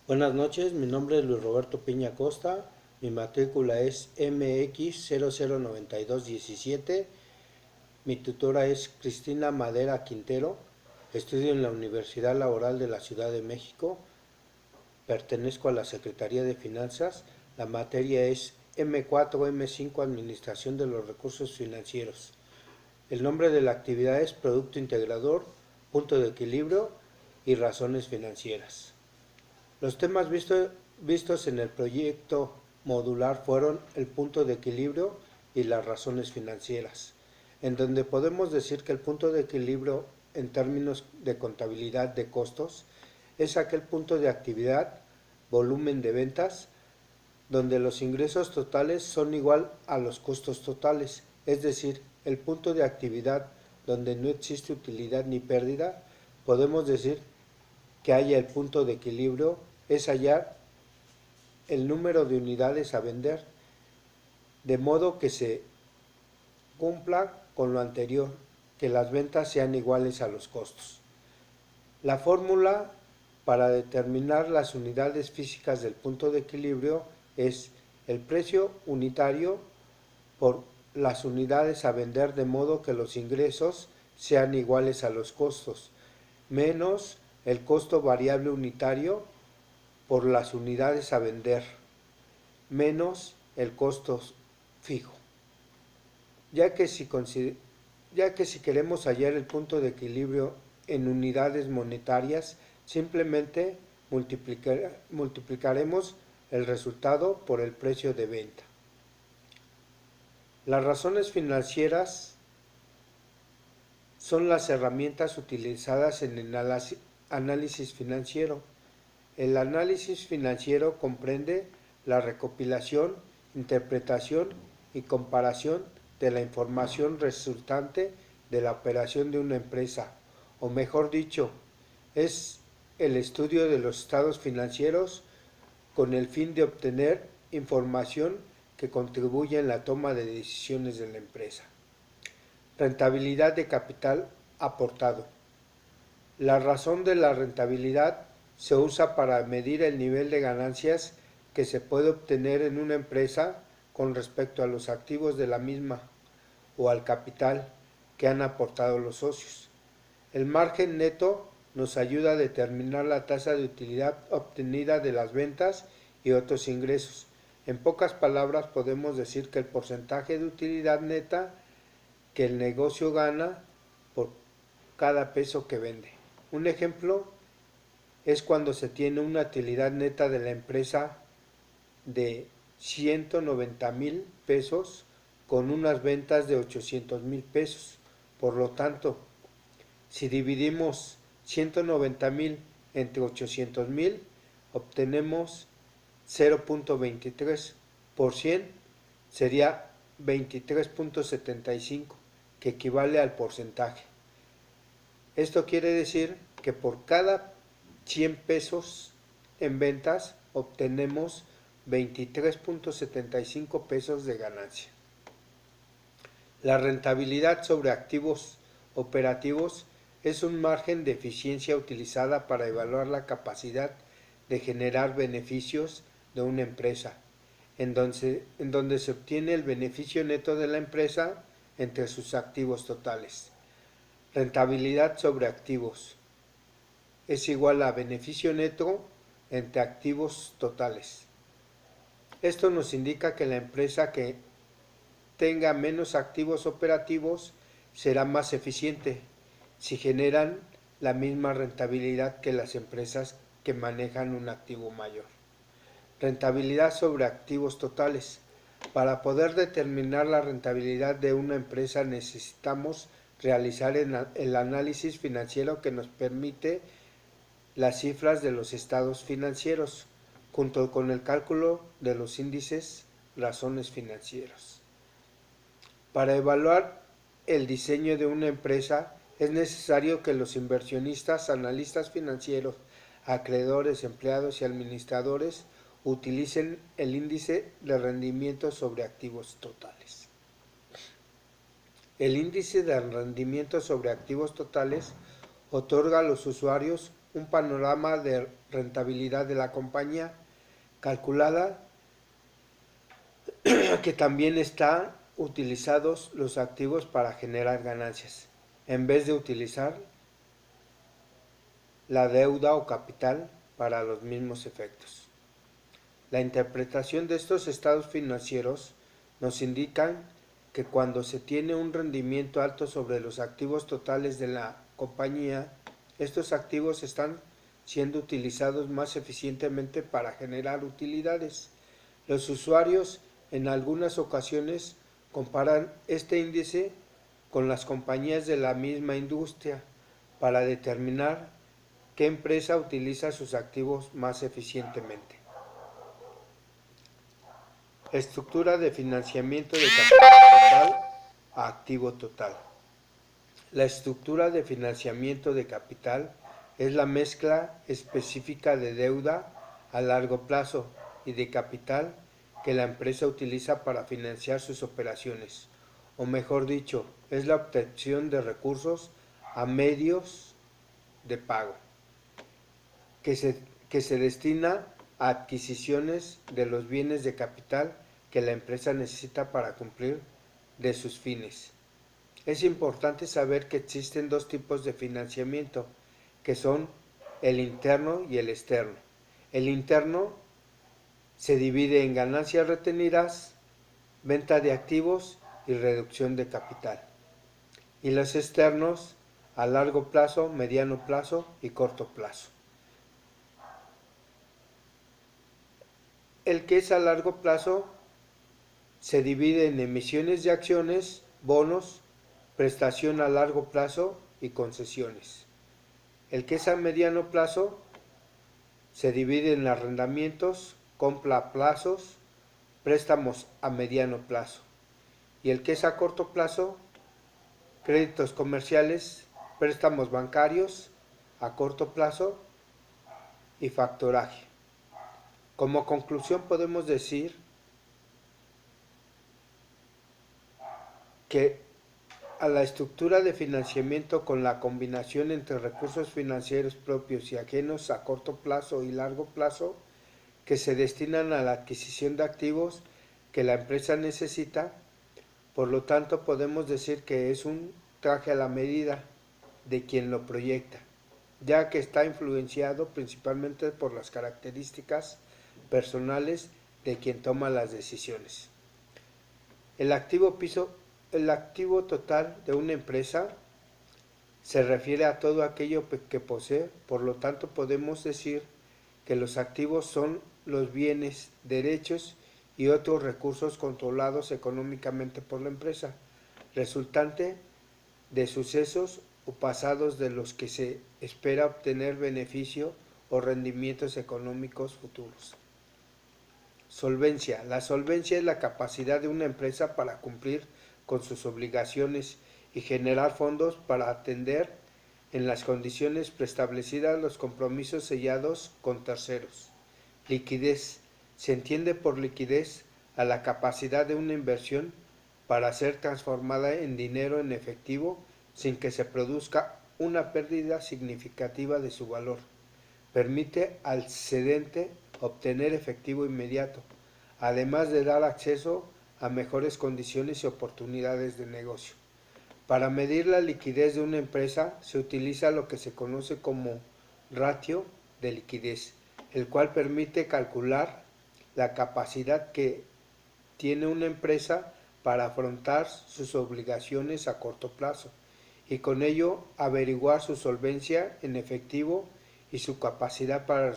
Buenas noches, mi nombre es Luis Roberto Piña Costa, mi matrícula es MX009217, mi tutora es Cristina Madera Quintero, estudio en la Universidad Laboral de la Ciudad de México, pertenezco a la Secretaría de Finanzas, la materia es M4M5 Administración de los Recursos Financieros. El nombre de la actividad es Producto Integrador, Punto de Equilibrio y Razones Financieras. Los temas vistos en el proyecto modular fueron el punto de equilibrio y las razones financieras, en donde podemos decir que el punto de equilibrio en términos de contabilidad de costos es aquel punto de actividad, volumen de ventas, donde los ingresos totales son igual a los costos totales, es decir, el punto de actividad donde no existe utilidad ni pérdida, podemos decir que haya el punto de equilibrio es hallar el número de unidades a vender, de modo que se cumpla con lo anterior, que las ventas sean iguales a los costos. La fórmula para determinar las unidades físicas del punto de equilibrio es el precio unitario por las unidades a vender, de modo que los ingresos sean iguales a los costos, menos el costo variable unitario por las unidades a vender, menos el costo fijo. Ya que si queremos hallar el punto de equilibrio en unidades monetarias, simplemente multiplicaremos el resultado por el precio de venta. Las razones financieras son las herramientas utilizadas en el análisis financiero. El análisis financiero comprende la recopilación, interpretación y comparación de la información resultante de la operación de una empresa, o mejor dicho, es el estudio de los estados financieros con el fin de obtener información que contribuya en la toma de decisiones de la empresa. Rentabilidad de capital aportado. La razón de la rentabilidad se usa para medir el nivel de ganancias que se puede obtener en una empresa con respecto a los activos de la misma o al capital que han aportado los socios. El margen neto nos ayuda a determinar la tasa de utilidad obtenida de las ventas y otros ingresos. En pocas palabras podemos decir que el porcentaje de utilidad neta que el negocio gana por cada peso que vende. Un ejemplo es cuando se tiene una utilidad neta de la empresa de 190,000 pesos con unas ventas de 800,000 pesos. Por lo tanto, si dividimos 190,000 entre 800,000, obtenemos 0.23 por 100, sería 23.75, que equivale al porcentaje. Esto quiere decir que por cada 100 pesos en ventas obtenemos 23.75 pesos de ganancia. La rentabilidad sobre activos operativos es un margen de eficiencia utilizada para evaluar la capacidad de generar beneficios de una empresa, en donde se obtiene el beneficio neto de la empresa entre sus activos totales. Rentabilidad sobre activos es igual a beneficio neto entre activos totales. Esto nos indica que la empresa que tenga menos activos operativos será más eficiente si generan la misma rentabilidad que las empresas que manejan un activo mayor. Rentabilidad sobre activos totales. Para poder determinar la rentabilidad de una empresa necesitamos realizar el análisis financiero que nos permite las cifras de los estados financieros, junto con el cálculo de los índices razones financieros. Para evaluar el diseño de una empresa es necesario que los inversionistas, analistas financieros, acreedores, empleados y administradores utilicen el índice de rendimiento sobre activos totales. El índice de rendimiento sobre activos totales otorga a los usuarios un panorama de rentabilidad de la compañía calculada que también están utilizados los activos para generar ganancias, en vez de utilizar la deuda o capital para los mismos efectos. La interpretación de estos estados financieros nos indican que cuando se tiene un rendimiento alto sobre los activos totales de la compañía, estos activos están siendo utilizados más eficientemente para generar utilidades. Los usuarios en algunas ocasiones comparan este índice con las compañías de la misma industria para determinar qué empresa utiliza sus activos más eficientemente. Estructura de financiamiento de capital total a activo total. La estructura de financiamiento de capital es la mezcla específica de deuda a largo plazo y de capital que la empresa utiliza para financiar sus operaciones, o mejor dicho, es la obtención de recursos a medios de pago, que se destina a adquisiciones de los bienes de capital que la empresa necesita para cumplir de sus fines. Es importante saber que existen dos tipos de financiamiento, que son el interno y el externo. El interno se divide en ganancias retenidas, venta de activos y reducción de capital. Y los externos a largo plazo, mediano plazo y corto plazo. El que es a largo plazo se divide en emisiones de acciones, bonos, prestación a largo plazo y concesiones. El que es a mediano plazo se divide en arrendamientos, compra a plazos, préstamos a mediano plazo. Y el que es a corto plazo, créditos comerciales, préstamos bancarios a corto plazo y factoraje. Como conclusión podemos decir que a la estructura de financiamiento con la combinación entre recursos financieros propios y ajenos a corto plazo y largo plazo que se destinan a la adquisición de activos que la empresa necesita, por lo tanto podemos decir que es un traje a la medida de quien lo proyecta, ya que está influenciado principalmente por las características personales de quien toma las decisiones. El activo total de una empresa se refiere a todo aquello que posee, por lo tanto podemos decir que los activos son los bienes, derechos y otros recursos controlados económicamente por la empresa, resultante de sucesos o pasados de los que se espera obtener beneficio o rendimientos económicos futuros. Solvencia. La solvencia es la capacidad de una empresa para cumplir con sus obligaciones y generar fondos para atender en las condiciones preestablecidas los compromisos sellados con terceros. Liquidez. Se entiende por liquidez a la capacidad de una inversión para ser transformada en dinero en efectivo sin que se produzca una pérdida significativa de su valor. Permite al cedente obtener efectivo inmediato, además de dar acceso a mejores condiciones y oportunidades de negocio. Para medir la liquidez de una empresa se utiliza lo que se conoce como ratio de liquidez, el cual permite calcular la capacidad que tiene una empresa para afrontar sus obligaciones a corto plazo y con ello averiguar su solvencia en efectivo y su capacidad para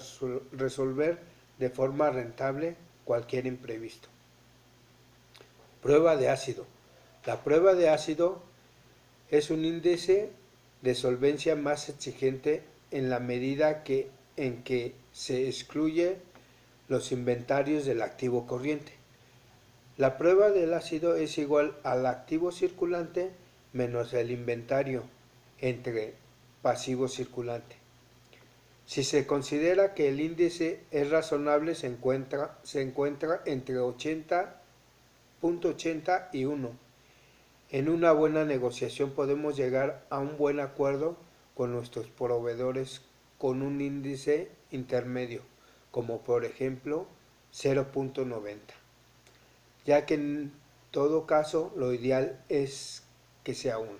resolver de forma rentable cualquier imprevisto. Prueba de ácido. La prueba de ácido es un índice de solvencia más exigente en la medida en que se excluye los inventarios del activo corriente. La prueba del ácido es igual al activo circulante menos el inventario entre pasivo circulante. Si se considera que el índice es razonable, se encuentra entre 80.80 y 1. En una buena negociación podemos llegar a un buen acuerdo con nuestros proveedores con un índice intermedio, como por ejemplo 0.90, ya que en todo caso lo ideal es que sea 1.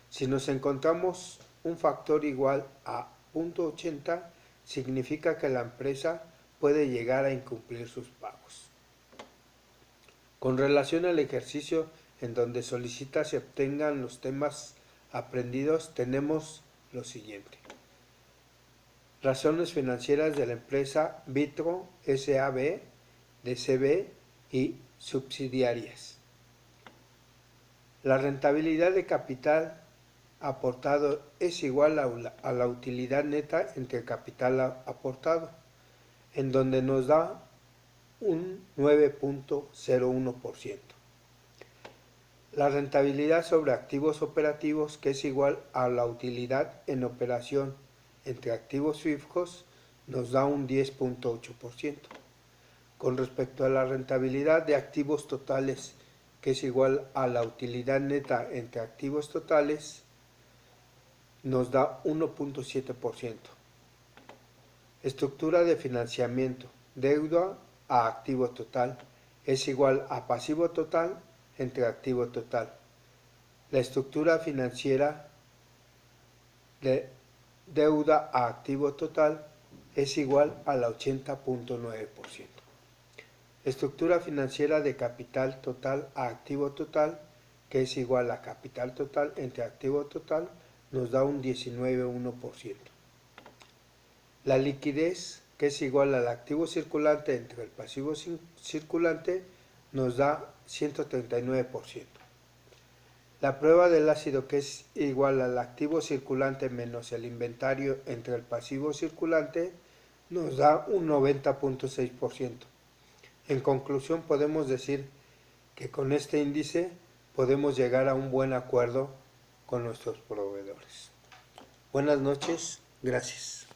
Si nos encontramos un factor igual a 0.80, significa que la empresa puede llegar a incumplir sus pagos. Con relación al ejercicio en donde solicita se obtengan los temas aprendidos, tenemos lo siguiente. Razones financieras de la empresa Vitro S.A.B., DCB y subsidiarias. La rentabilidad de capital aportado es igual a la utilidad neta entre el capital aportado, en donde nos da un 9.01%. La rentabilidad sobre activos operativos, que es igual a la utilidad en operación entre activos fijos, nos da un 10.8%. Con respecto a la rentabilidad de activos totales, que es igual a la utilidad neta entre activos totales, nos da 1.7%. Estructura de financiamiento, deuda a activo total, es igual a pasivo total entre activo total. La estructura financiera de deuda a activo total es igual al 80.9%. Estructura financiera de capital total a activo total, que es igual a capital total entre activo total, nos da un 19.1%. La liquidez, que es igual al activo circulante entre el pasivo circulante, nos da 139%. La prueba del ácido, que es igual al activo circulante menos el inventario entre el pasivo circulante, nos da un 90.6%. En conclusión, podemos decir que con este índice podemos llegar a un buen acuerdo con nuestros proveedores. Buenas noches, gracias.